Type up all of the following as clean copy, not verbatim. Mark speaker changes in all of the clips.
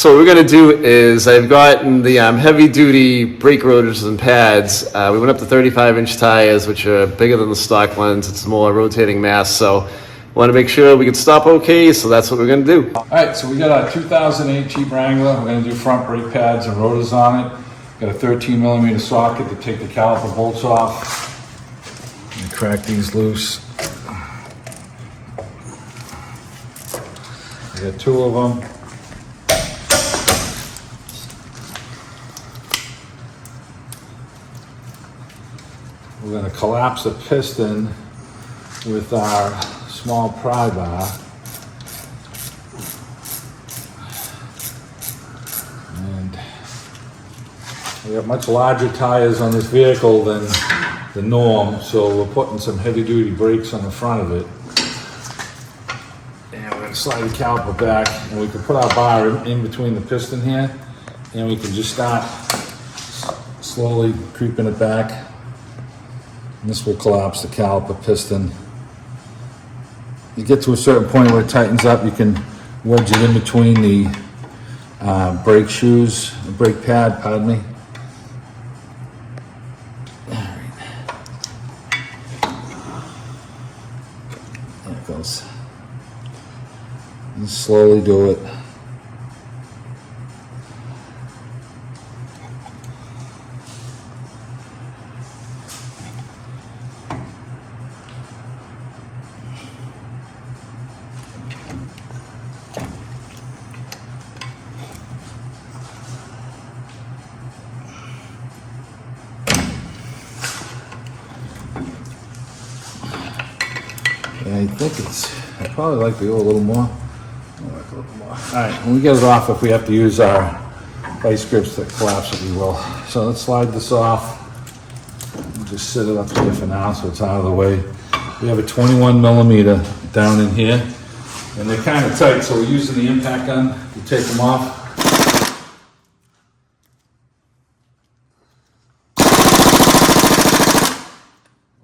Speaker 1: So what we're going to do is I've gotten the heavy-duty brake rotors and pads. We went up to 35-inch tires, which are bigger than the stock ones. It's more rotating mass, so want to make sure we can stop okay, so that's what we're going to do.
Speaker 2: All right, so we got our 2008 Jeep Wrangler. We're going to do front brake pads and rotors on it. Got a 13mm socket to take the caliper bolts off. And crack these loose. We got 2 of them. We're going to collapse the piston with our small pry bar. And we have much larger tires on this vehicle than the norm, so we're putting some heavy-duty brakes on the front of it. And we're going to slide the caliper back, and we can put our bar in between the piston here, and we can just start slowly creeping it back. And this will collapse the caliper piston. You get to a certain point where it tightens up, you can wedge it in between the brake shoes, the brake pad, pardon me. All right. There it goes. And slowly do it. Yeah, I think I'd probably like to go a little more. All right, when we get it off, if we have to use our vice grips to collapse it, we will. So let's slide this off. We'll just sit it up here for now so it's out of the way. We have a 21mm down in here, and they're kind of tight, so we're using the impact gun to take them off.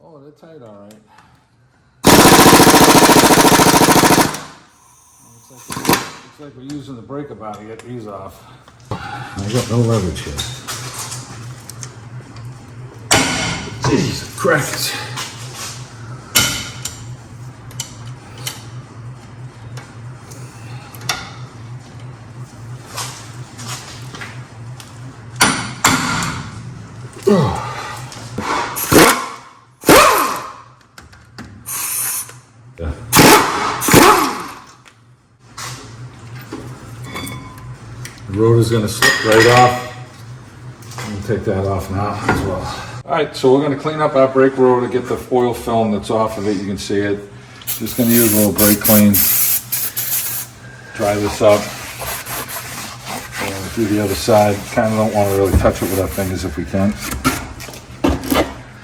Speaker 2: Oh, they're tight, all right. Looks like we're using the breaker bar to get these off. I got no leverage here. Jesus Christ. The rotor's going to slip right off. I'm going to take that off now as well. All right, so we're going to clean up our brake rotor, get the oil film that's off of it. You can see it. Just going to use a little brake clean. Dry this up. And do the other side. Kind of don't want to really touch it with our fingers if we can.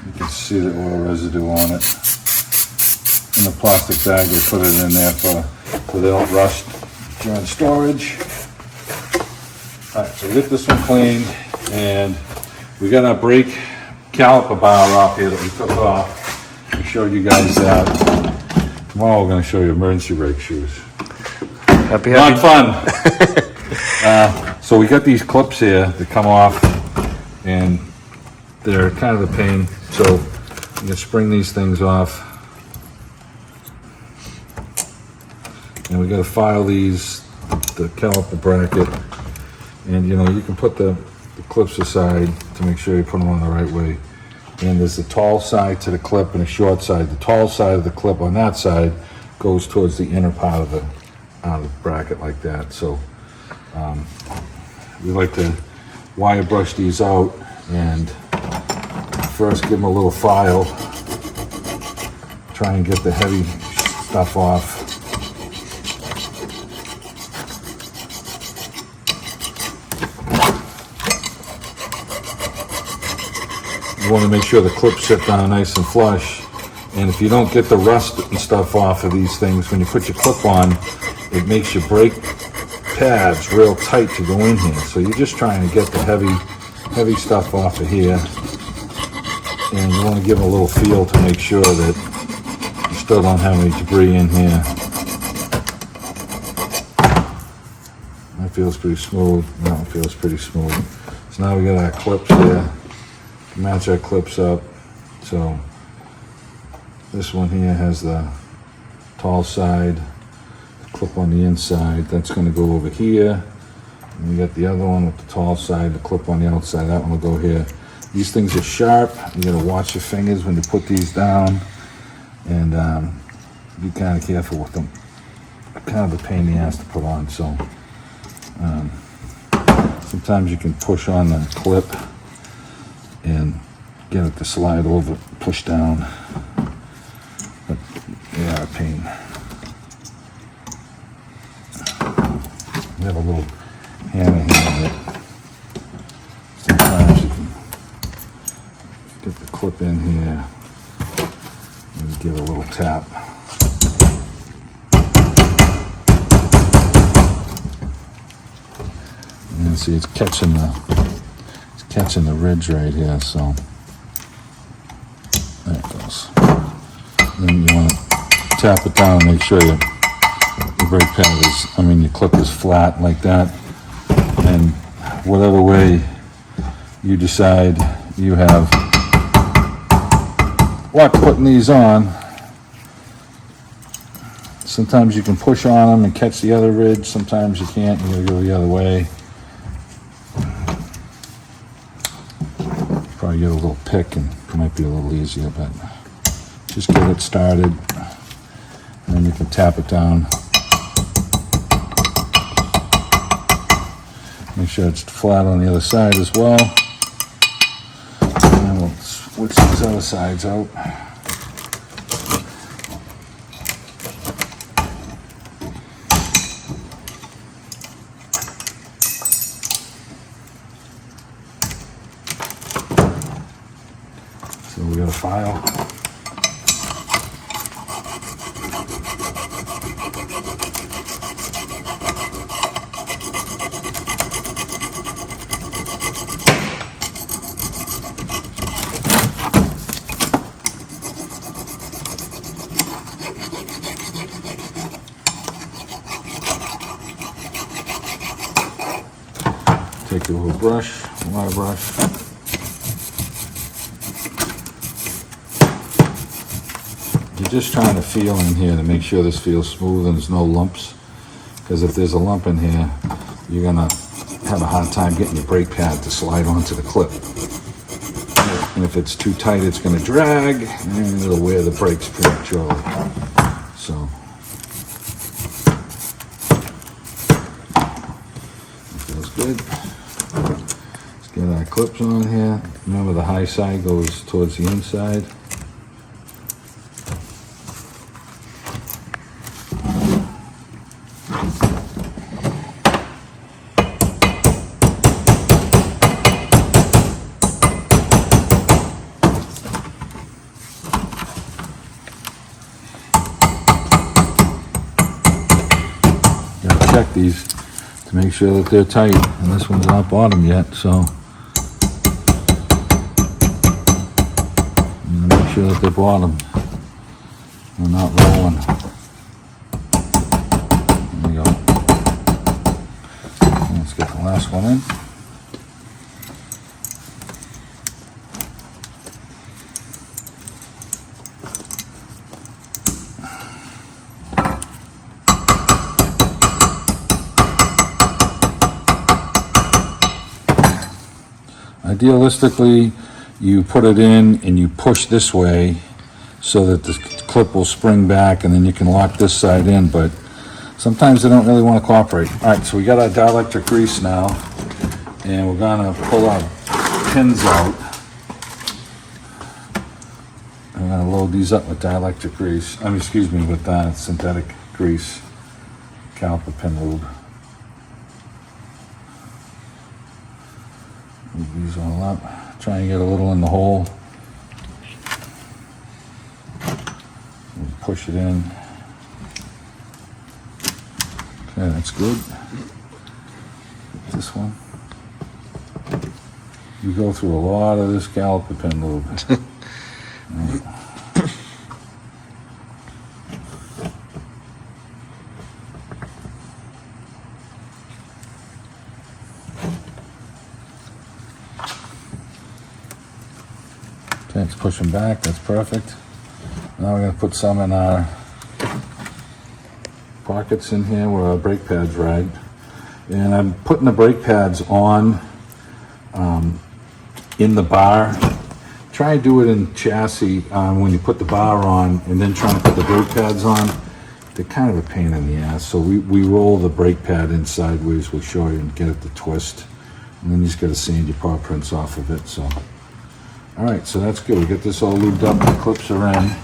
Speaker 2: You can see the oil residue on it. In a plastic bag, we put it in there so they don't rust during storage. All right, so we get this one cleaned, and we got our brake caliper bar off here that we took off. We showed you guys that. Tomorrow we're going to show you emergency brake shoes.
Speaker 1: Happy.
Speaker 2: Not fun. So we got these clips here that come off, and they're kind of a pain. So you can spring these things off. And we got to file these, the caliper bracket. And you know, you can put the clips aside to make sure you put them on the right way. And there's a tall side to the clip and a short side. The tall side of the clip on that side goes towards the inner part of the bracket like that. So we like to wire brush these out and first give them a little file. Try and get the heavy stuff off. You want to make sure the clips sit down nice and flush. And if you don't get the rust and stuff off of these things, when you put your clip on, it makes your brake pads real tight to go in here. So you're just trying to get the heavy stuff off of here. And you want to give it a little feel to make sure that you still don't have any debris in here. feels pretty smooth, that one feels pretty smooth. So now we got our clips here, match our clips up. So this one here has the tall side, the clip on the inside, that's gonna go over here. And we got the other one with the tall side, the clip on the outside, that one will go here. These things are sharp, you gotta watch your fingers when you put these down, and be kind of careful with them. Kind of a pain in the ass to put on, so sometimes you can push on the clip and get it to slide over, push down, but they are a pain. You have a little hammer here on it. Sometimes you can get the clip in here and give it a little tap. And see, it's catching the ridge right here, so there it goes. Then you want to tap it down and make sure your brake pad is, your clip is flat like that. And whatever way you decide you have luck putting these on, sometimes you can push on them and catch the other ridge, sometimes you can't, you gotta go the other way. Probably get a little pick and it might be a little easier, but just get it started and then you can tap it down. Make sure it's flat on the other side as well. And then we'll switch these other sides out. So we got a file. Take a little brush, wire brush. You're just trying to feel in here to make sure this feels smooth and there's no lumps. Because if there's a lump in here, you're gonna have a hard time getting your brake pad to slide onto the clip. And if it's too tight, it's gonna drag and it'll wear the brakes prematurely. So, it feels good. Let's get our clips on here. Remember, the high side goes towards the inside. Check these to make sure that they're tight, and this one's not bottom yet, so make sure that they're bottom. They're not rolling. There we go. Let's get the last one in. Idealistically, you put it in and you push this way so that the clip will spring back and then you can lock this side in, but sometimes they don't really want to cooperate. All right, so we got our dielectric grease now, and we're gonna pull our pins out. I'm gonna load these up with dielectric grease. With synthetic grease, caliper pin lube. Move these all up. Try and get a little in the hole. And push it in. Okay, that's good. This one. You go through a lot of this caliper pin lube. Right. Okay, it's pushing back, that's perfect. Now we're gonna put some in our pockets in here where our brake pads ride. And I'm putting the brake pads on in the bar. Try and do it in chassis when you put the bar on and then trying to put the brake pads on. They're kind of a pain in the ass. So we roll the brake pad in sideways, we'll show you, and get it to twist. And then you just gotta sand your paw prints off of it, so. All right, so that's good. We get this all lubed up, the clips are in.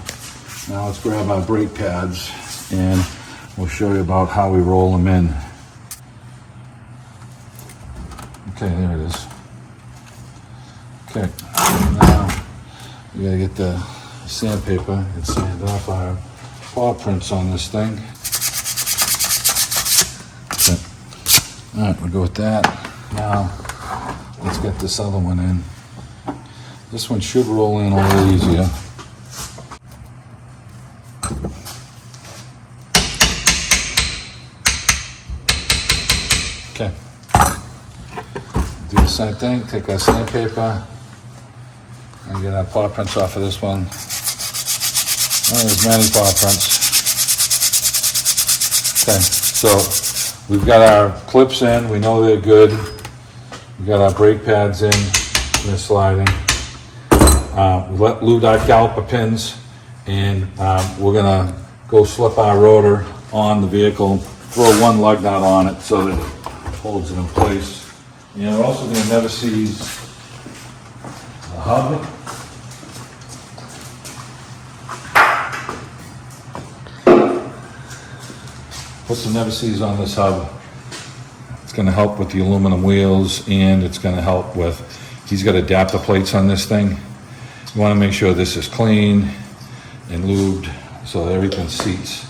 Speaker 2: Now let's grab our brake pads and we'll show you about how we roll them in. Okay, there it is. Okay, now we gotta get the sandpaper and sand off our paw prints on this thing. Okay. All right, we'll go with that. Now, let's get this other one in. This one should roll in a little easier. Okay. Do the same thing, take our sandpaper and get our paw prints off of this one. Oh, there's many paw prints. Okay, so we've got our clips in, we know they're good. We've got our brake pads in, they're sliding. We lubed our caliper pins, and we're gonna go slip our rotor on the vehicle, throw one lug nut on it so that it holds it in place. And we're also gonna never seize the hub. Put some never seize on this hub. It's gonna help with the aluminum wheels, and it's gonna help with, he's got adapter plates on this thing. You want to make sure this is clean and lubed so that everything seats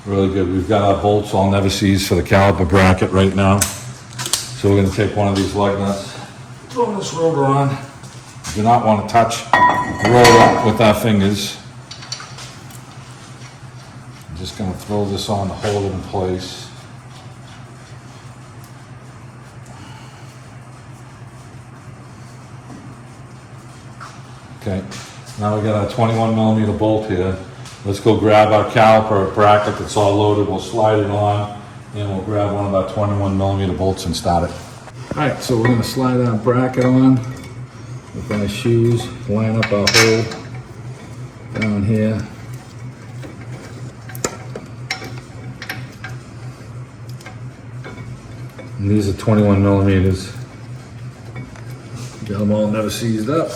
Speaker 2: really good. We've got our bolts all never seize for the caliper bracket right now. So we're going to take one of these lug nuts, throw this rotor on. You do not want to touch the rotor with our fingers. I'm just going to throw this on to hold it in place. Okay, now we got our 21 millimeter bolt here. Let's go grab our caliper bracket that's all loaded. We'll slide it on and we'll grab one of our 21 millimeter bolts and start it. All right, so we're gonna slide our bracket on with our shoes, line up our hole down here. And these are 21 millimeters. Got them all never seized up.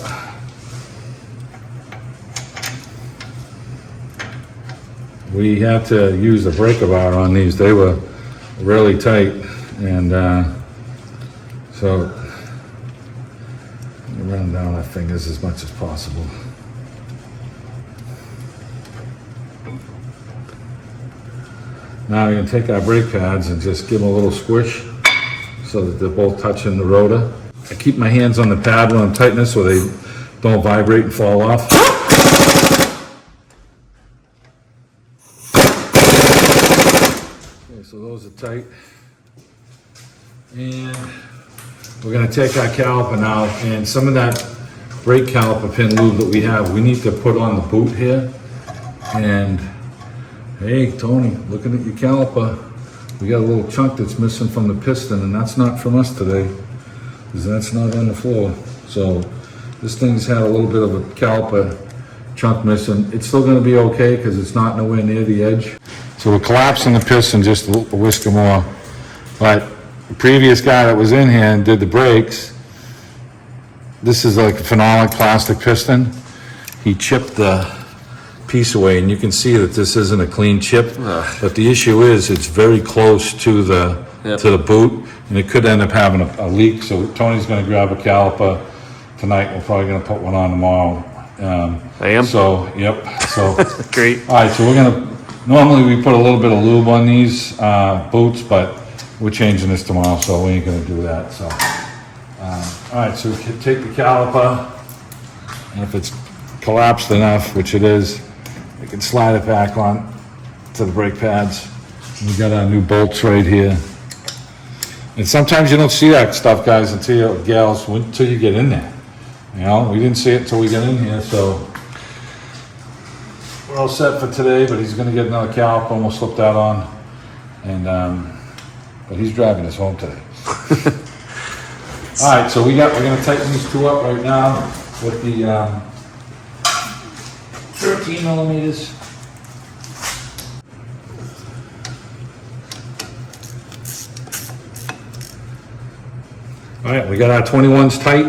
Speaker 2: We had to use the breaker bar on these. They were really tight, and so run down our fingers as much as possible. Now we're going to take our brake pads and just give them a little squish so that they're both touching the rotor. I keep my hands on the pad when I'm tightening this so they don't vibrate and fall off. So those are tight. And we're gonna take our caliper now, and some of that brake caliper pin lube that we have, we need to put on the boot here. And hey, Tony, looking at your caliper, we got a little chunk that's missing from the piston, and that's not from us today, because that's not on the floor. So this thing's had a little bit of a caliper chunk missing. It's still gonna be okay because it's not nowhere near the edge. So we're collapsing the piston just a whisker more. But the previous guy that was in here and did the brakes, this is like a phenolic plastic piston. He chipped the piece away, and you can see that this isn't a clean chip. But the issue is it's very close to the boot, and it could end up having a leak. So Tony's gonna grab a caliper tonight. We're probably gonna put one on tomorrow.
Speaker 1: I am?
Speaker 2: So, yep. So
Speaker 1: Great.
Speaker 2: all right, so we're gonna, normally we put a little bit of lube on these boots, but we're changing this tomorrow, so we ain't gonna do that, so. All right, so we can take the caliper, and if it's collapsed enough, which it is, we can slide it back on to the brake pads. We got our new bolts right here. And sometimes you don't see that stuff, guys, until you get in there. You know, we didn't see it until we got in here, so we're all set for today, but he's gonna get another caliper, and we'll slip that on. And, but he's driving us home today. All right, so we're gonna tighten these two up right now with the 13 millimeters. All right, we got our 21s tight,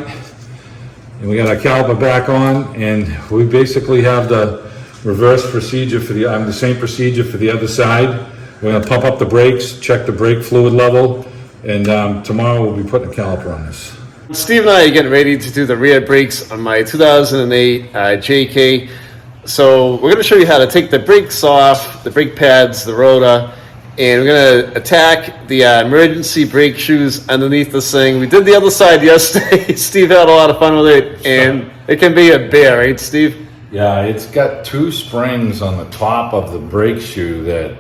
Speaker 2: and we got our caliper back on, and we basically have the reverse procedure for the same procedure for the other side. We're gonna pump up the brakes, check the brake fluid level, and tomorrow we'll be putting a caliper on this.
Speaker 1: Steve and I are getting ready to do the rear brakes on my 2008 JK. So we're going to show you how to take the brakes off, the brake pads, the rotor, and we're going to attack the emergency brake shoes underneath this thing. We did the other side yesterday. Steve had a lot of fun with it, and it can be a bear, right, Steve?
Speaker 2: Yeah, it's got two springs on the top of the brake shoe that,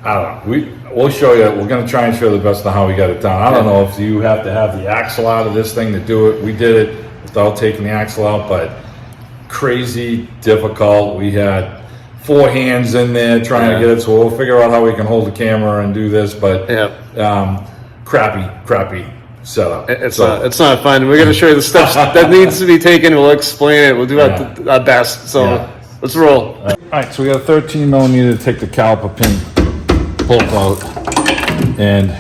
Speaker 2: I don't know, we'll show you. We're going to try and show the best of how we got it done. I don't know if you have to have the axle out of this thing to do it. We did it without taking the axle out, but crazy difficult. We had 4 hands in there trying to get it, so we'll figure out how we can hold the camera and do this, but crappy setup.
Speaker 1: It's not fun. We're going to show you the steps that needs to be taken. We'll explain it. We'll do our best. So let's roll.
Speaker 2: All right, so we got a 13 millimeter to take the caliper pin bolt out, and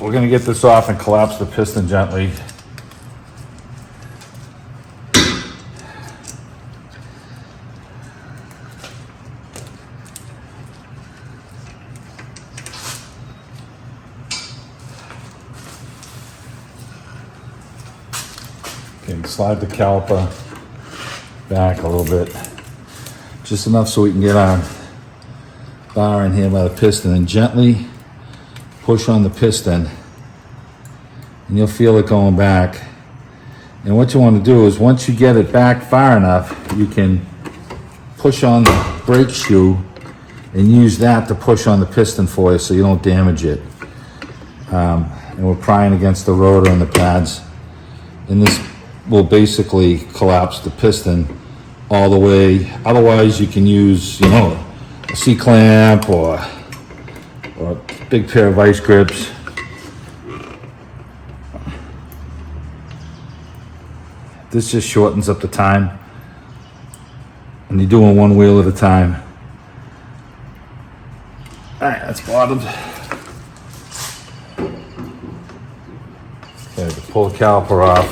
Speaker 2: we're going to get this off and collapse the piston gently. Okay, slide the caliper back a little bit, just enough so we can get our bar in here by the piston, and gently push on the piston, and you'll feel it going back. And what you want to do is, once you get it back far enough, you can push on the brake shoe and use that to push on the piston for you so you don't damage it. And we're prying against the rotor and the pads, and this will basically collapse the piston all the way. Otherwise, you can use, a C-clamp or a big pair of vice grips. This just shortens up the time, and you're doing one wheel at a time. All right, that's bottomed. Okay, to pull the caliper off,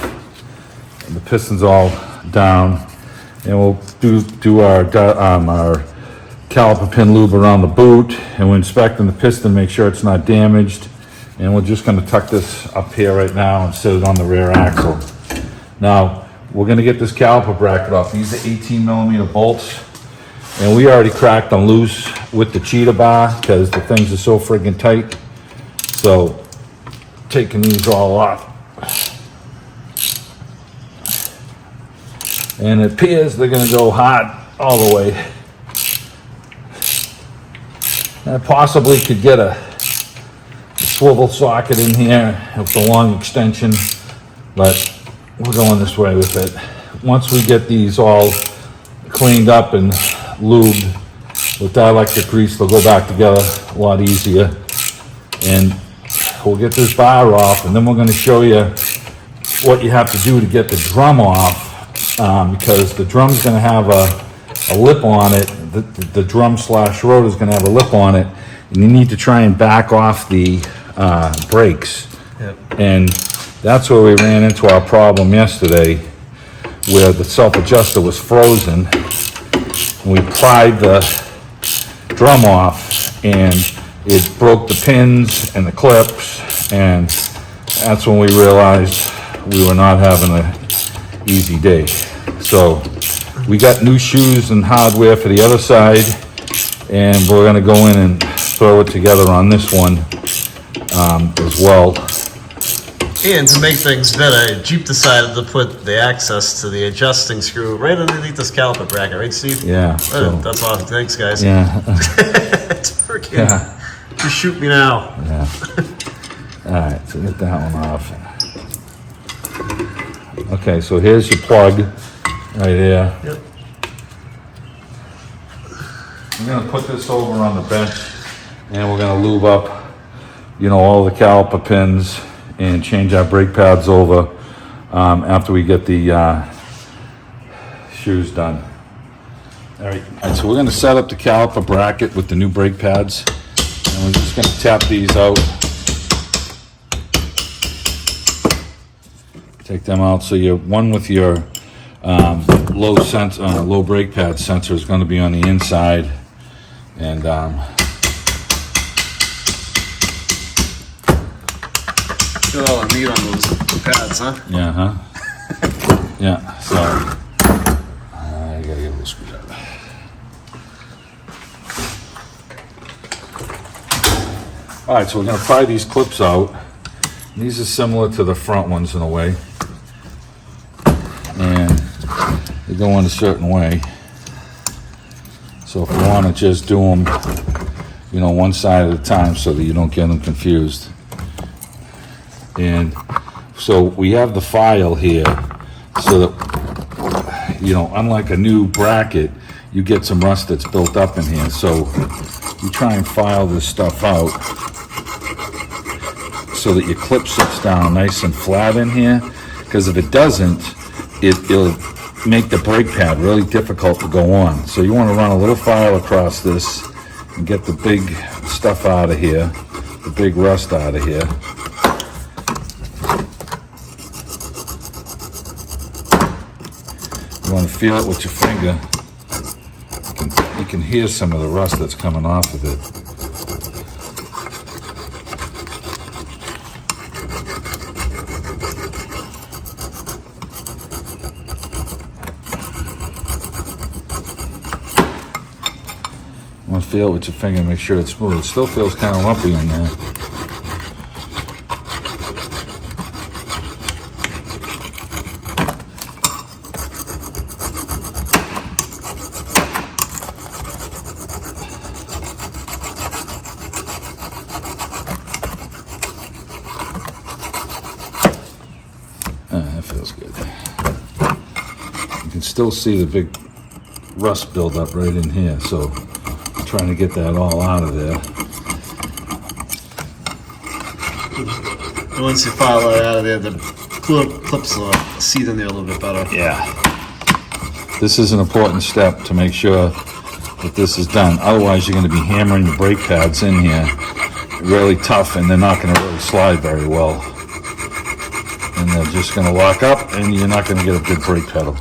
Speaker 2: and the piston's all down, and we'll do our caliper pin lube around the boot, and we're inspecting the piston, make sure it's not damaged, and we're just going to tuck this up here right now and set it on the rear axle. Now we're going to get this caliper bracket off. These are 18 millimeter bolts, and we already cracked them loose with the cheetah bar because the things are so friggin' tight. So taking these all off, and it appears they're going to go hard all the way. I possibly could get a swivel socket in here with a long extension, but we're going this way with it. Once we get these all cleaned up and lubed with dielectric grease, they'll go back together a lot easier. And we'll get this bar off, and then we're going to show you what you have to do to get the drum off, because the drum's going to have a lip on it. The drum / rotor is going to have a lip on it, and you need to try and back off the brakes.
Speaker 1: Yep. And
Speaker 2: that's where we ran into our problem yesterday, where the self-adjuster was frozen. We pried the drum off, and it broke the pins and the clips, and that's when we realized we were not having an easy day. So we got new shoes and hardware for the other side, and we're going to go in and throw it together on this one as well.
Speaker 1: And to make things better, Jeep decided to put the access to the adjusting screw right underneath this caliper bracket, right, Steve?
Speaker 2: Yeah. So,
Speaker 1: That's awesome. Thanks, guys.
Speaker 2: yeah.
Speaker 1: It's working.
Speaker 2: Yeah.
Speaker 1: Just shoot me now.
Speaker 2: Yeah. All right, so get that one off. Okay, so here's your plug right here.
Speaker 1: Yep.
Speaker 2: I'm gonna put this over on the bench and we're gonna lube up, all the caliper pins and change our brake pads over after we get the shoes done. All right, so we're gonna set up the caliper bracket with the new brake pads and we're just gonna tap these out. Take them out. So your one with your low brake pad sensor is going to be on the inside, and
Speaker 1: Got all the meat on those pads, huh?
Speaker 2: Yeah. So you gotta get a little screwdriver. All right, so we're gonna pry these clips out. These are similar to the front ones in a way. And they go in a certain way. So if you want to just do them, one side at a time so that you don't get them confused. And so we have the file here so that, unlike a new bracket, you get some rust that's built up in here. So you try and file this stuff out so that your clip sits down nice and flat in here. Because if it doesn't, it'll make the brake pad really difficult to go on. So you want to run a little file across this and get the big stuff out of here, the big rust out of here. You want to feel it with your finger. You can hear some of the rust that's coming off of it. You want to feel it with your finger, make sure it's smooth. It still feels kind of lumpy in there. That feels good. You can still see the big rust buildup right in here, so I'm trying to get that all out of there.
Speaker 1: Once you file it out of there, the clips will seat in there a little bit better.
Speaker 2: Yeah. This is an important step to make sure that this is done. Otherwise, you're going to be hammering the brake pads in here really tough, and they're not going to really slide very well. And they're just going to lock up, and you're not going to get a good brake pedal.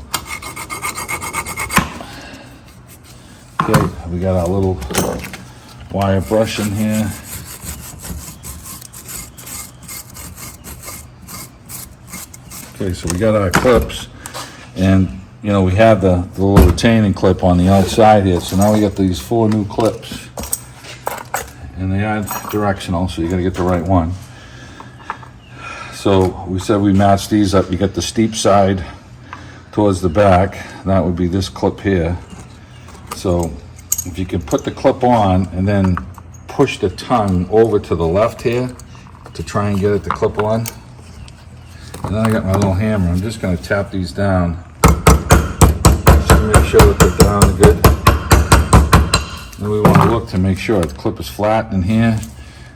Speaker 2: Okay, we got our little wire brush in here. Okay, so we got our clips, and we have the little retaining clip on the outside here. So now we got these 4 new clips, and they are directional, so you got to get the right one. So we said we match these up. You got the steep side towards the back. That would be this clip here. So if you can put the clip on and then push the tongue over to the left here to try and get it to clip on. And then I got my little hammer. I'm just going to tap these down just to make sure that they're down good. Then we want to look to make sure the clip is flat in here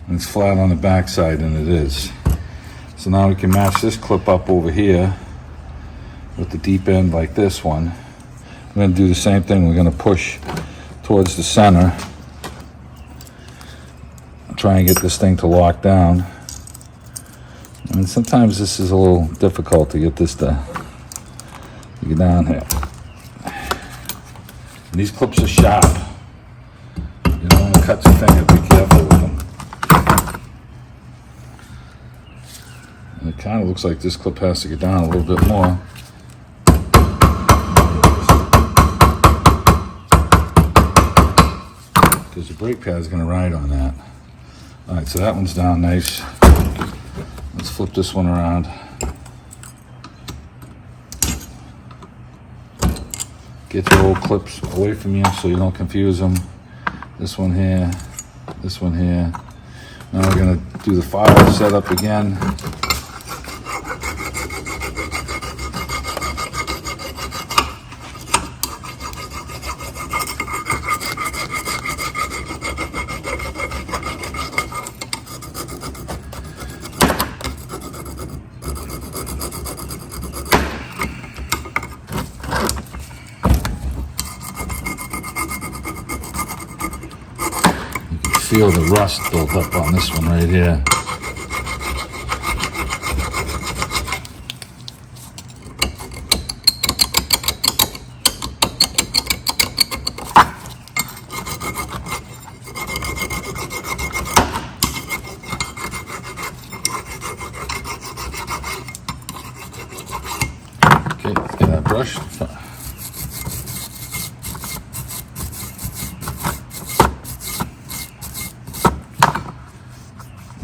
Speaker 2: and it's flat on the back side, and it is. So now we can match this clip up over here with the deep end like this one. We're going to do the same thing. We're going to push towards the center. Try and get this thing to lock down. And sometimes this is a little difficult to get this to get down here. And these clips are sharp. You don't want to cut your finger. Be careful with them. And it kind of looks like this clip has to get down a little bit more. Because the brake pad is going to ride on that. All right, so that one's down nice. Let's flip this one around. Get your old clips away from you so you don't confuse them. This one here, Now we're gonna do the file setup again. Feel the rust built up on this one right here. Okay, let's get that brush.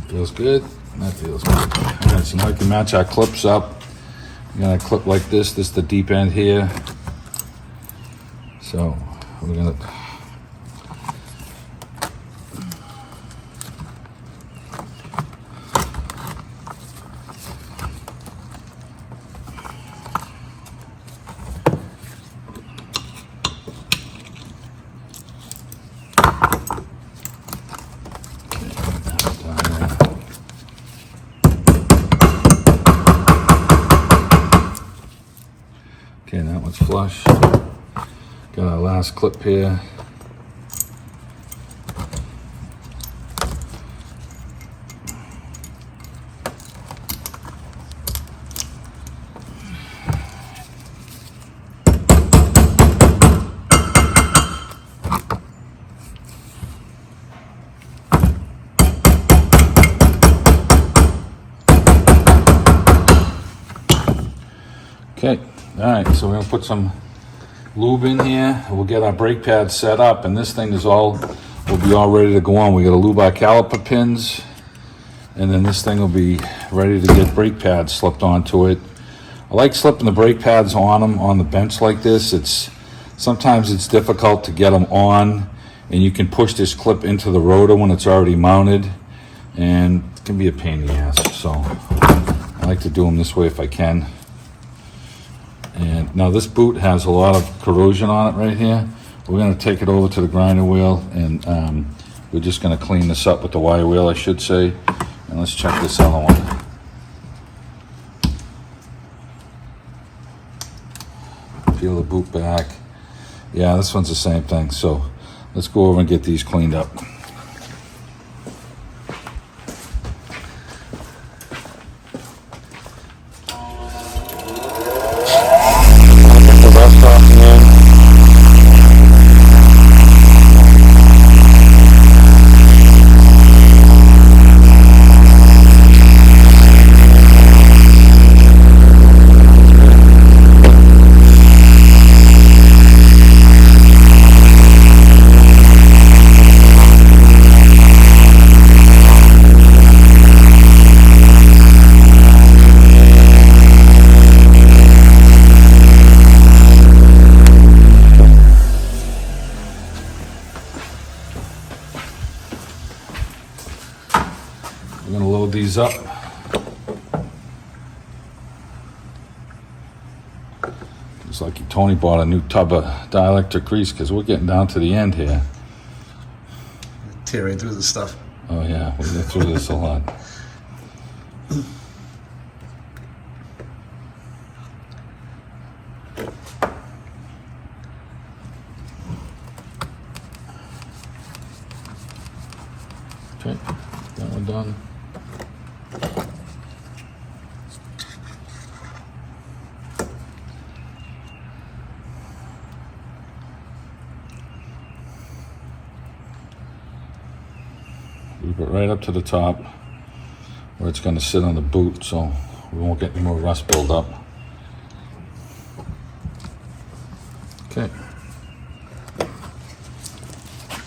Speaker 2: Feels good. That feels good. All right, so now I can match our clips up. I'm gonna clip like this. This is the deep end here. So we're gonna. Okay, that one's flush. Got our last clip here. Okay, all right, so we're gonna put some lube in here. We'll get our brake pads set up, and this thing will be all ready to go on. We gotta lube our caliper pins, and then this thing will be ready to get brake pads slipped onto it. I like slipping the brake pads on them on the bench like this. Sometimes it's difficult to get them on, and you can push this clip into the rotor when it's already mounted, and it can be a pain in the ass. So I like to do them this way if I can. And now this boot has a lot of corrosion on it right here. We're gonna take it over to the grinder wheel, and we're just gonna clean this up with the wire wheel, I should say. And let's check this other one. Peel the boot back. Yeah, this one's the same thing. So let's go over and get these cleaned up. We're gonna load these up. Looks like Tony bought a new tub of dielectric grease because we're getting down to the end here.
Speaker 1: Tearing through the stuff.
Speaker 2: Oh yeah, we get through this a lot. Okay, that one done. Move it right up to the top where it's going to sit on the boot, so we won't get any more rust build up. Okay.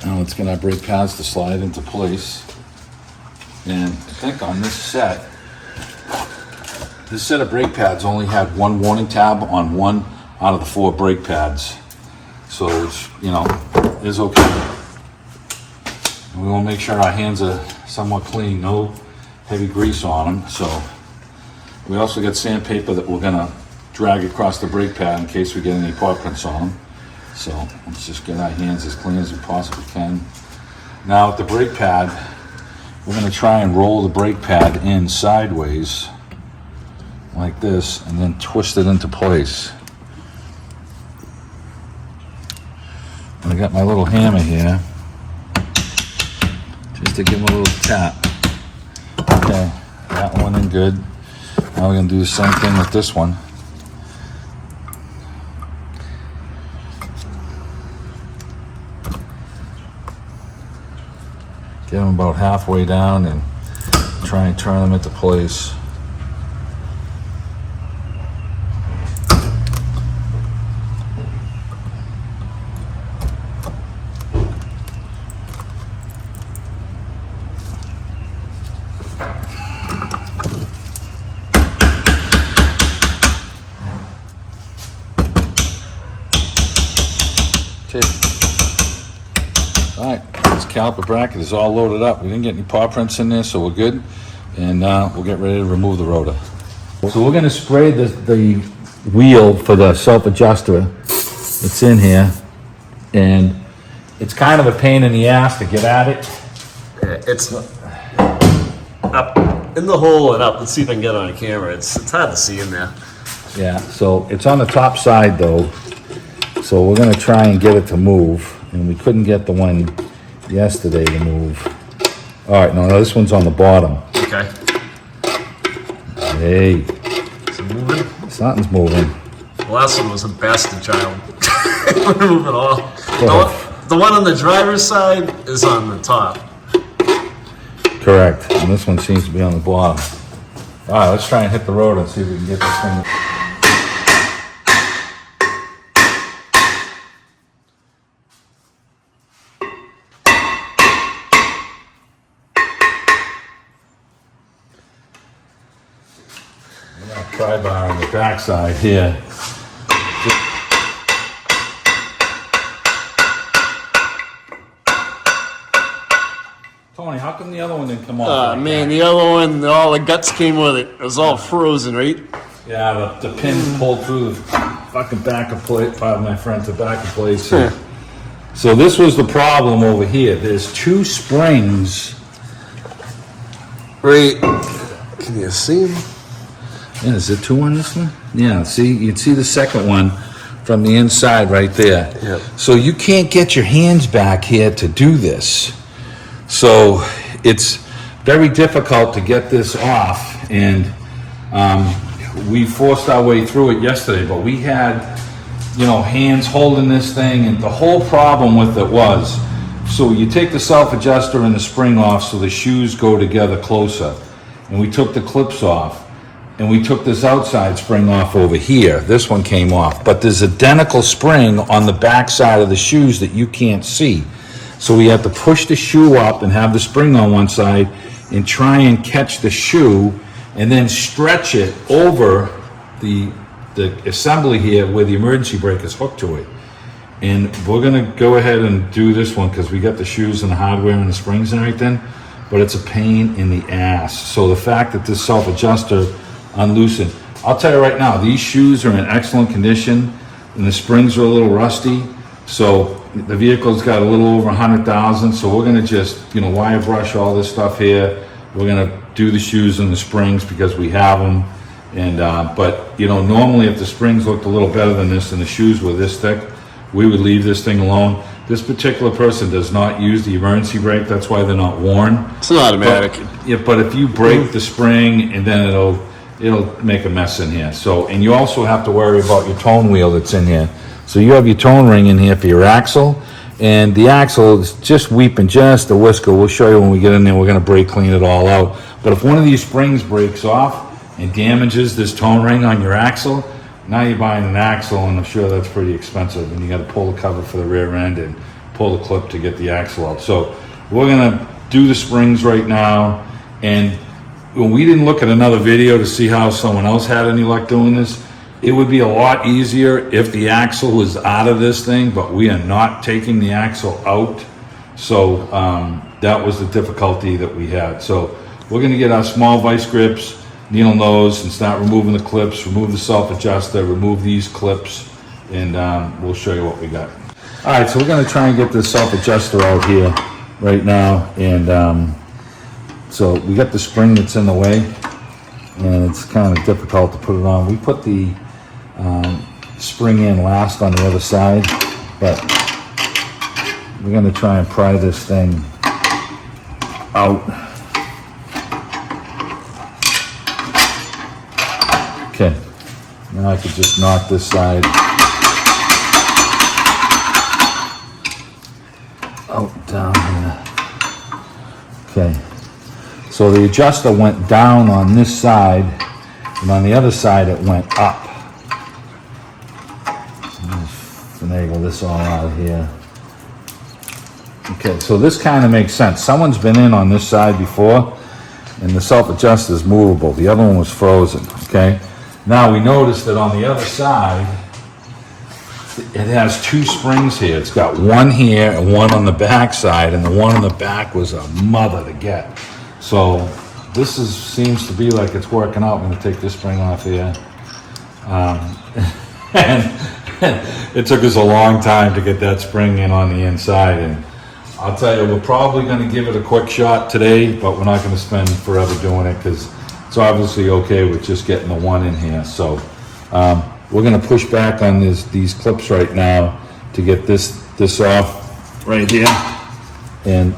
Speaker 2: Now let's get our brake pads to slide into place. And I think on this set of brake pads only had one warning tab on one out of the 4 brake pads. So it's, it's okay. And we want to make sure our hands are somewhat clean, no heavy grease on them. So we also got sandpaper that we're gonna drag across the brake pad in case we get any paw prints on them. So let's just get our hands as clean as we possibly can. Now with the brake pad, we're gonna try and roll the brake pad in sideways like this and then twist it into place. And I got my little hammer here just to give him a little tap. Okay, that one in good. Now we're gonna do the same thing with this one. Get them about halfway down and try and turn them into place. Okay. All right, this caliper bracket is all loaded up. We didn't get any paw prints in there, so we're good. And we'll get ready to remove the rotor. So we're gonna spray the wheel for the self-adjuster. It's in here. And it's kind of a pain in the ass to get at it.
Speaker 1: It's up in the hole and up. Let's see if I can get it on camera. It's hard to see in there.
Speaker 2: Yeah, so it's on the top side though. So we're gonna try and get it to move. And we couldn't get the one yesterday to move. All right, no, this one's on the bottom.
Speaker 1: Okay.
Speaker 2: Hey,
Speaker 1: Is it moving?
Speaker 2: something's moving.
Speaker 1: The last one was a bastard child. Couldn't move at all. The one on the driver's side is on the top.
Speaker 2: Correct, and this one seems to be on the bottom. All right, let's try and hit the road and see if we can get this thing. Pry bar on the backside here. Tony, how come the other one didn't come off?
Speaker 1: Man, the other one, all the guts came with it. It was all frozen, right?
Speaker 2: Yeah, the pin pulled through the fucking back of plate. Pardon my friend, the back of plate. So this was the problem over here. There's two springs.
Speaker 1: Right. Can you see them?
Speaker 2: Yeah, is there two on this one? Yeah, see, you'd see the second one from the inside right there.
Speaker 1: Yep.
Speaker 2: So you can't get your hands back here to do this. So it's very difficult to get this off, and we forced our way through it yesterday, but we had, hands holding this thing, and the whole problem with it was, so you take the self-adjuster and the spring off so the shoes go together closer, and we took the clips off. And we took this outside spring off over here. This one came off, but there's identical spring on the back side of the shoes that you can't see. So we have to push the shoe up and have the spring on one side and try and catch the shoe and then stretch it over the assembly here where the emergency brake is hooked to it. And we're gonna go ahead and do this one because we got the shoes and the hardware and the springs and everything, but it's a pain in the ass. So the fact that this self-adjuster unloosened. I'll tell you right now, these shoes are in excellent condition and the springs are a little rusty. So the vehicle's got a little over 100,000. So we're gonna just, wire brush all this stuff here. We're gonna do the shoes and the springs because we have them. And, but normally if the springs looked a little better than this and the shoes were this thick, we would leave this thing alone. This particular person does not use the emergency brake. That's why they're not worn.
Speaker 1: It's an automatic.
Speaker 2: But if you break the spring and then it'll make a mess in here. So, and you also have to worry about your tone wheel that's in here. So you have your tone ring in here for your axle, and the axle is just weeping just a whisker. We'll show you when we get in there. We're gonna brake clean it all out. But if one of these springs breaks off and damages this tone ring on your axle, now you're buying an axle, and I'm sure that's pretty expensive, and you gotta pull the cover for the rear end and pull the clip to get the axle out. So we're gonna do the springs right now, and when we didn't look at another video to see how someone else had any luck doing this, it would be a lot easier if the axle was out of this thing, but we are not taking the axle out. So that was the difficulty that we had. So we're gonna get our small vice grips, needle nose, and start removing the clips, remove the self-adjuster, remove these clips, and we'll show you what we got. All right, so we're gonna try and get this self-adjuster out here right now, and so we got the spring that's in the way, and it's kind of difficult to put it on. We put the spring in last on the other side, but we're gonna try and pry this thing out. Okay, now I could just knock this side out down here. Okay, so the adjuster went down on this side, and on the other side it went up. Finagle this all out here. Okay, so this kind of makes sense. Someone's been in on this side before, and the self-adjuster is movable. The other one was frozen, okay? Now we notice that on the other side, it has two springs here. It's got one here and one on the back side, and the one on the back was a mother to get. So this seems to be like it's working out. I'm gonna take this spring off here. And it took us a long time to get that spring in on the inside, and I'll tell you, we're probably gonna give it a quick shot today, but we're not gonna spend forever doing it because it's obviously okay with just getting the one in here. So we're gonna push back on these clips right now to get this off right here, and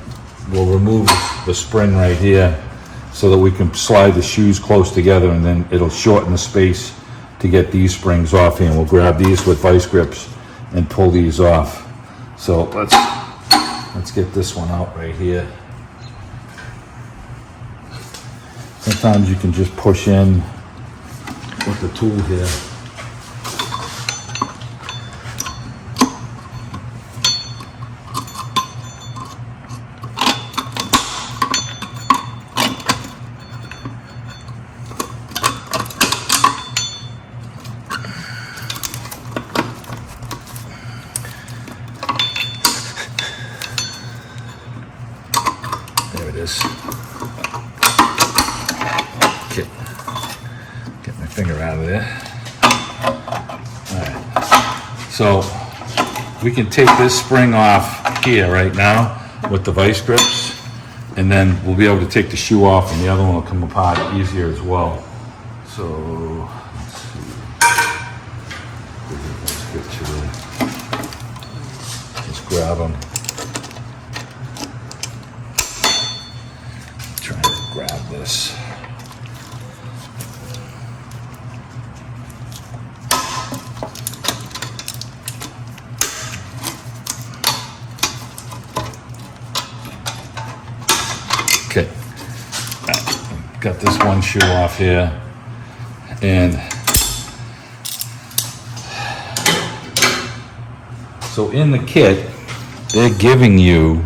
Speaker 2: we'll remove the spring right here so that we can slide the shoes close together, and then it'll shorten the space to get these springs off here. And we'll grab these with vice grips and pull these off. So let's get this one out right here. Sometimes you can just push in with the tool here. There it is. Okay. Get my finger out of there. All right. So we can take this spring off here right now with the vice grips, and then we'll be able to take the shoe off, and the other one will come apart easier as well. So let's see. Let's get to the, just grab them. Try and grab this. Okay, got this one shoe off here, and so in the kit, they're giving you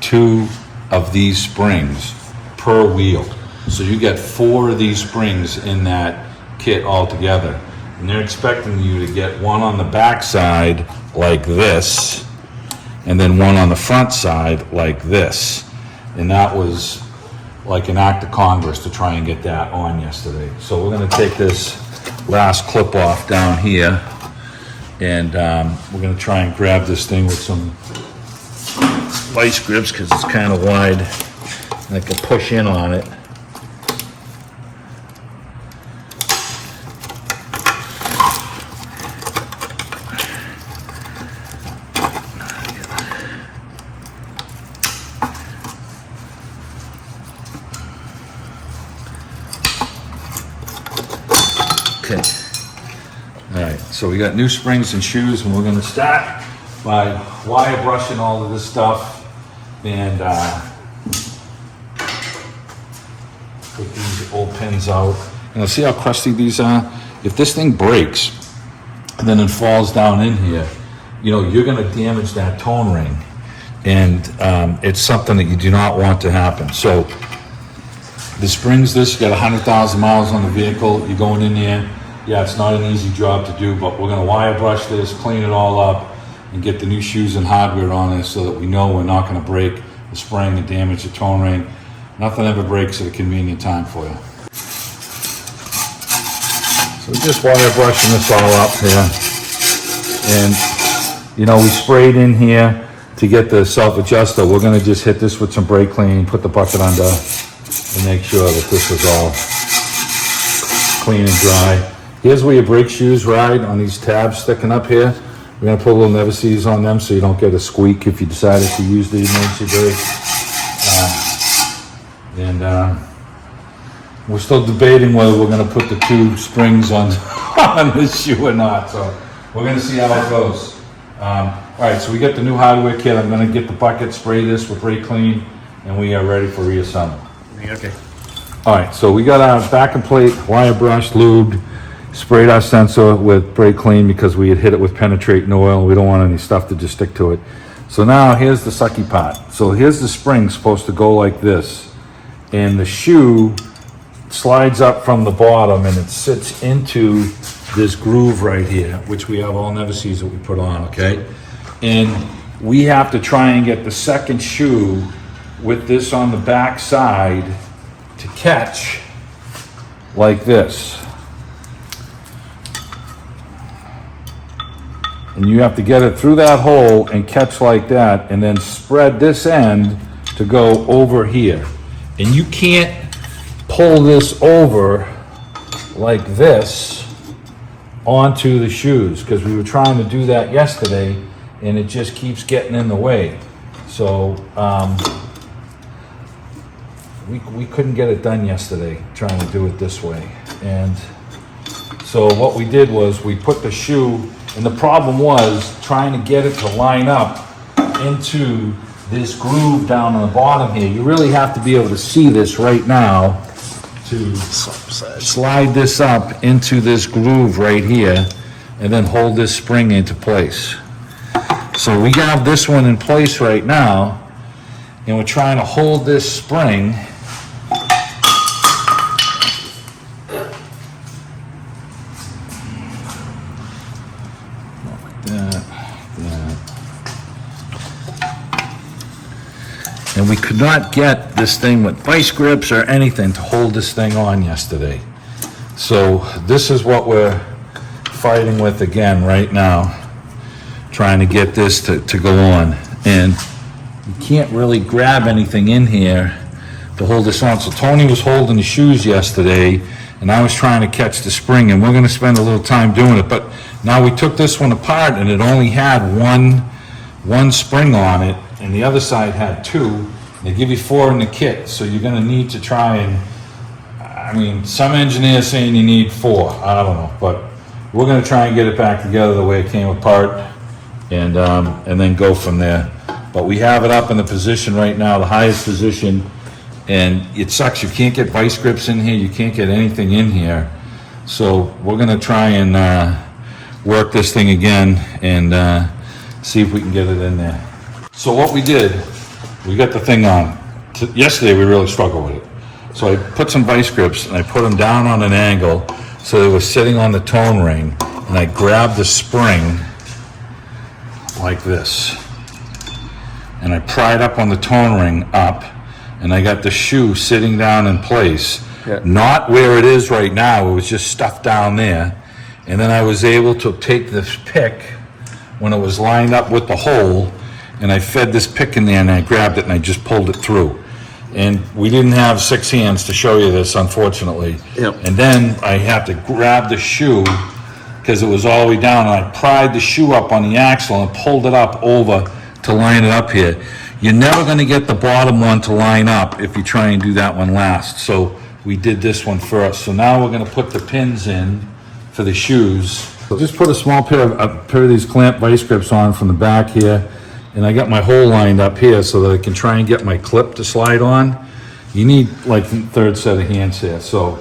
Speaker 2: 2 of these springs per wheel. So you get 4 of these springs in that kit altogether. And they're expecting you to get one on the back side like this, and then one on the front side like this. And that was like an act of Congress to try and get that on yesterday. So we're gonna take this last clip off down here, and we're gonna try and grab this thing with some vice grips because it's kind of wide, and I can push in on it. Okay. All right, so we got new springs and shoes, and we're gonna start by wire brushing all of this stuff and put these old pins out. And see how crusty these are? If this thing breaks and then it falls down in here, you know, you're gonna damage that tone ring. And it's something that you do not want to happen. So the springs, you got 100,000 miles on the vehicle, you're going in there. Yeah, it's not an easy job to do, but we're gonna wire brush this, clean it all up, and get the new shoes and hardware on it so that we know we're not gonna break the spring and damage the tone ring. Nothing ever breaks at a convenient time for you. So just wire brushing this all up here. And, you know, we sprayed in here to get the self-adjuster. We're gonna just hit this with some brake clean, put the bucket under, and make sure that this is all clean and dry. Here's where your brake shoes ride, on these tabs sticking up here. We're gonna put a little never-sees on them so you don't get a squeak if you decided to use the emergency brake. We're still debating whether we're gonna put the 2 springs on, on this shoe or not, so we're gonna see how it goes. All right, so we got the new hardware kit. I'm gonna get the bucket, spray this with brake clean, and we are ready for reassembly.
Speaker 1: Okay.
Speaker 2: All right, so we got our backing plate, wire brushed, lubed, sprayed our sensor with brake clean because we had hit it with penetrating oil. We don't want any stuff to just stick to it. So now here's the sucky part. So here's the spring supposed to go like this, and the shoe slides up from the bottom and it sits into this groove right here, which we have all never sees that we put on, okay? And we have to try and get the second shoe with this on the back side to catch like this. And you have to get it through that hole and catch like that, and then spread this end to go over here. And you can't pull this over like this onto the shoes, because we were trying to do that yesterday and it just keeps getting in the way. So we couldn't get it done yesterday trying to do it this way. And so what we did was we put the shoe, and the problem was trying to get it to line up into this groove down on the bottom here. You really have to be able to see this right now to slide this up into this groove right here and then hold this spring into place. So we have this one in place right now, and we're trying to hold this spring and we could not get this thing with vice grips or anything to hold this thing on yesterday. So this is what we're fighting with again right now, trying to get this to go on. And you can't really grab anything in here to hold this on. So Tony was holding the shoes yesterday, and I was trying to catch the spring, and we're gonna spend a little time doing it. But now we took this one apart, and it only had one spring on it, and the other side had 2. They give you 4 in the kit, so you're gonna need to try and, I mean, some engineers saying you need 4, I don't know, but we're gonna try and get it back together the way it came apart, and then go from there. But we have it up in the position right now, the highest position, and it sucks, you can't get vice grips in here, you can't get anything in here. So we're gonna try and work this thing again and see if we can get it in there. So what we did, we got the thing on. Yesterday we really struggled with it. So I put some vice grips and I put them down on an angle so they were sitting on the tone ring, and I grabbed the spring like this. And I pried up on the tone ring up, and I got the shoe sitting down in place.
Speaker 1: Yeah.
Speaker 2: Not where it is right now, it was just stuffed down there. And then I was able to take this pick when it was lined up with the hole, and I fed this pick in there and I grabbed it and I just pulled it through. And we didn't have 6 hands to show you this, unfortunately.
Speaker 1: Yep.
Speaker 2: And then I had to grab the shoe because it was all the way down, and I pried the shoe up on the axle and pulled it up over to line it up here. You're never gonna get the bottom one to line up if you try and do that one last. So we did this one first. So now we're gonna put the pins in for the shoes. So just put a small pair of these clamp vice grips on from the back here, and I got my hole lined up here so that I can try and get my clip to slide on. You need like the 3rd set of hands here. So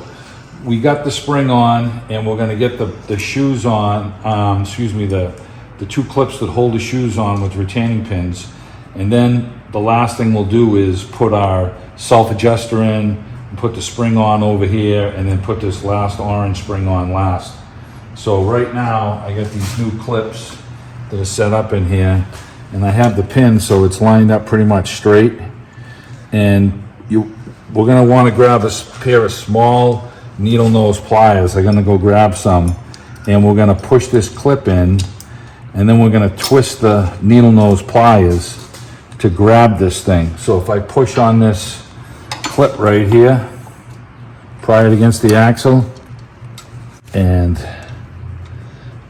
Speaker 2: we got the spring on, and we're gonna get the shoes on, the 2 clips that hold the shoes on with retaining pins. And then the last thing we'll do is put our self-adjuster in, and put the spring on over here, and then put this last orange spring on last. So right now, I got these new clips that are set up in here, and I have the pin so it's lined up pretty much straight. and we're gonna wanna grab a pair of small needle nose pliers. I'm gonna go grab some, and we're gonna push this clip in, and then we're gonna twist the needle nose pliers to grab this thing. So if I push on this clip right here, pry it against the axle, and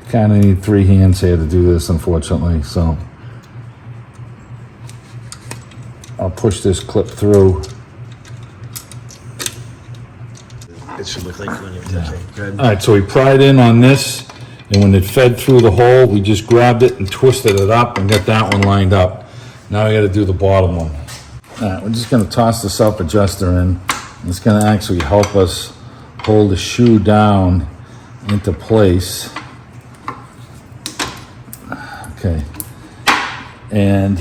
Speaker 2: kind of need 3 hands here to do this, unfortunately, so I'll push this clip through.
Speaker 1: It should look like when you're touching. Good.
Speaker 2: All right, so we pried in on this, and when it fed through the hole, we just grabbed it and twisted it up and got that one lined up. Now we gotta do the bottom one. All right, we're just gonna toss the self-adjuster in. It's gonna actually help us hold the shoe down into place. Okay, and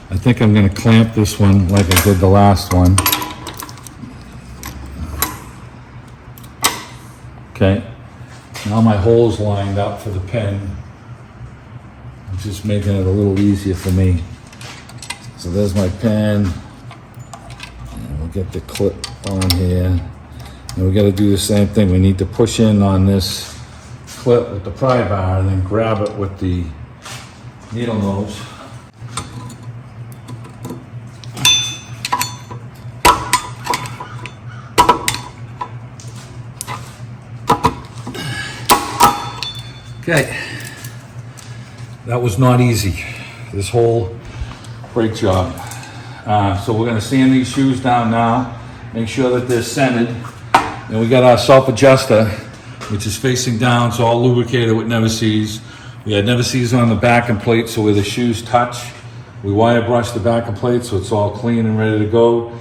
Speaker 2: I think I'm gonna clamp this one like I did the last one. Okay, now my hole's lined up for the pin. I'm just making it a little easier for me. So there's my pin, and we'll get the clip on here. And we gotta do the same thing. We need to push in on this clip with the pry bar and then grab it with the needle nose. Okay, that was not easy, this whole brake job. So we're gonna sand these shoes down now, make sure that they're centered. And we got our self-adjuster, which is facing down, it's all lubricated with never sees. We had never sees on the back and plate, so where the shoes touch, we wire brush the back and plate so it's all clean and ready to go.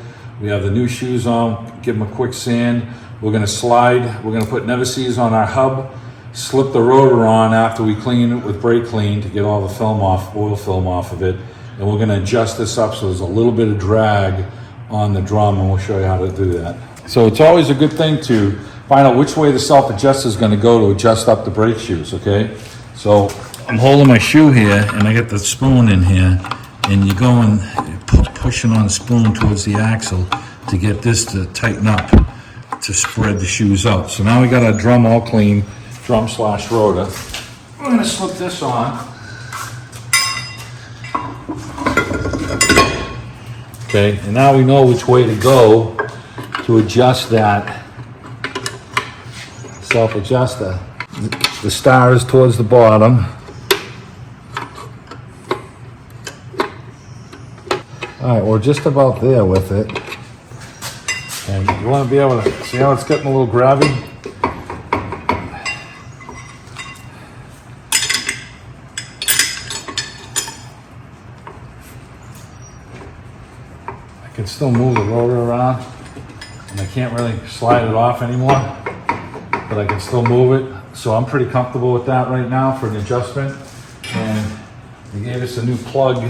Speaker 2: We have the new shoes on, give them a quick sand. We're gonna slide, we're gonna put never sees on our hub, slip the rotor on after we clean it with brake clean to get all the film off, oil film off of it. And we're gonna adjust this up so there's a little bit of drag on the drum, and we'll show you how to do that. So it's always a good thing to find out which way the self-adjuster is gonna go to adjust up the brake shoes, okay? So I'm holding my shoe here, and I got the spoon in here, and you're going, pushing on the spoon towards the axle to get this to tighten up, to spread the shoes out. So now we got our drum all clean, drum/rotor. We're gonna slip this on. Okay, and now we know which way to go to adjust that self-adjuster. The star is towards the bottom. All right, we're just about there with it. And you want to be able to see how it's getting a little grabby? I can still move the rotor around, and I can't really slide it off anymore, but I can still move it. So I'm pretty comfortable with that right now for an adjustment. And they gave us a new plug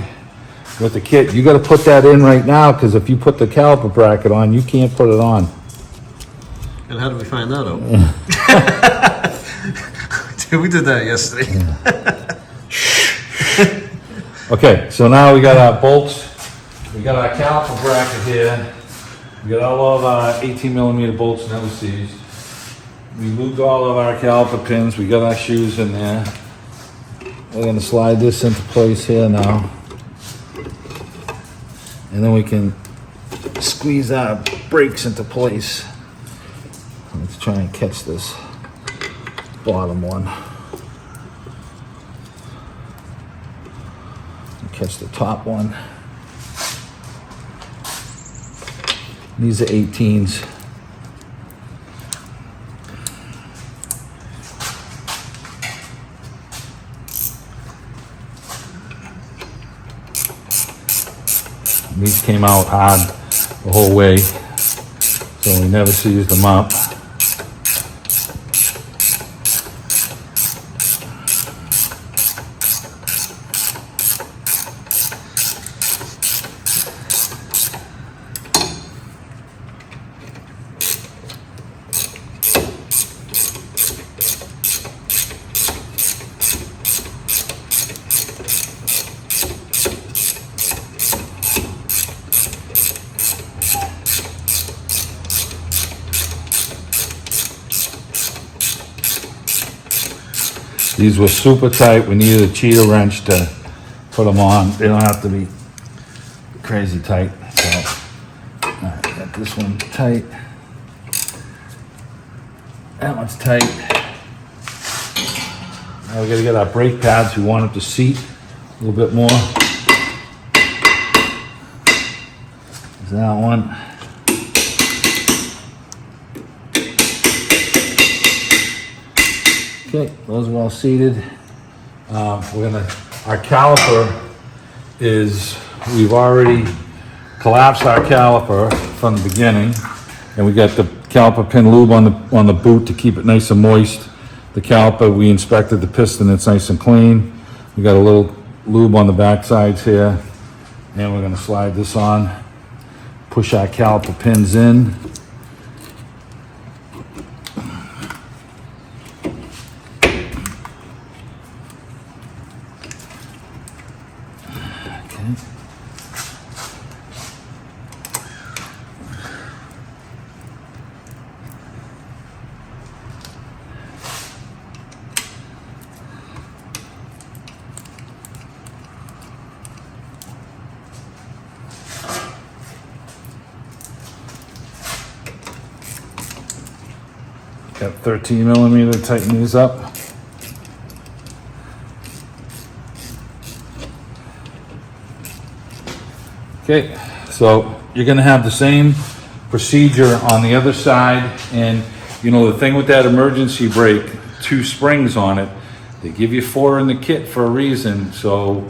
Speaker 2: with the kit. You got to put that in right now, because if you put the caliper bracket on, you can't put it on.
Speaker 1: And how did we find that out? Dude, we did that yesterday.
Speaker 2: Okay, so now we got our bolts. We got our caliper bracket here. We got all of our 18 millimeter bolts and LCs. We lubed all of our caliper pins. We got our shoes in there. We're gonna slide this into place here now. And then we can squeeze our brakes into place. Let's try and catch this bottom one. Catch the top one. These are 18s. These came out hard the whole way, so we never seized them up. These were super tight. We needed a cheater wrench to put them on. They don't have to be crazy tight. So, all right, got this one tight. That one's tight. Now we gotta get our brake pads. We want them to seat a little bit more. There's that one. Okay, those are all seated. Our caliper is, we've already collapsed our caliper from the beginning, and we got the caliper pin lube on the boot to keep it nice and moist. The caliper, we inspected the piston, it's nice and clean. We got a little lube on the back sides here, and we're gonna slide this on, push our caliper pins in. Got 13 millimeter to tighten these up. Okay, so you're gonna have the same procedure on the other side, and you know the thing with that emergency brake, 2 springs on it, they give you 4 in the kit for a reason. So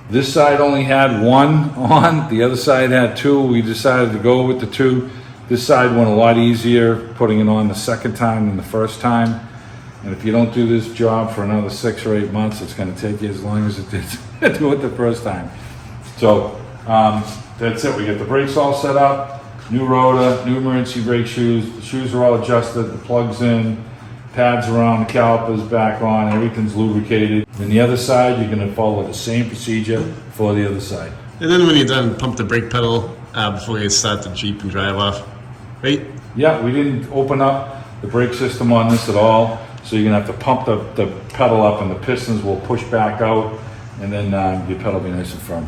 Speaker 2: this side only had 1 on, the other side had 2. We decided to go with the 2. This side went a lot easier putting it on the second time than the first time. And if you don't do this job for another 6 or 8 months, it's gonna take you as long as it did to do it the first time. So that's it. We get the brakes all set up, new rotor, new emergency brake shoes. The shoes are all adjusted, the plugs in, pads around, the calipers back on, everything's lubricated. And the other side, you're gonna follow the same procedure for the other side.
Speaker 1: And then when you're done, pump the brake pedal before you start the Jeep and drive off, right?
Speaker 2: Yeah, we didn't open up the brake system on this at all, so you're gonna have to pump the pedal up and the pistons will push back out, and then your pedal will be nice and firm.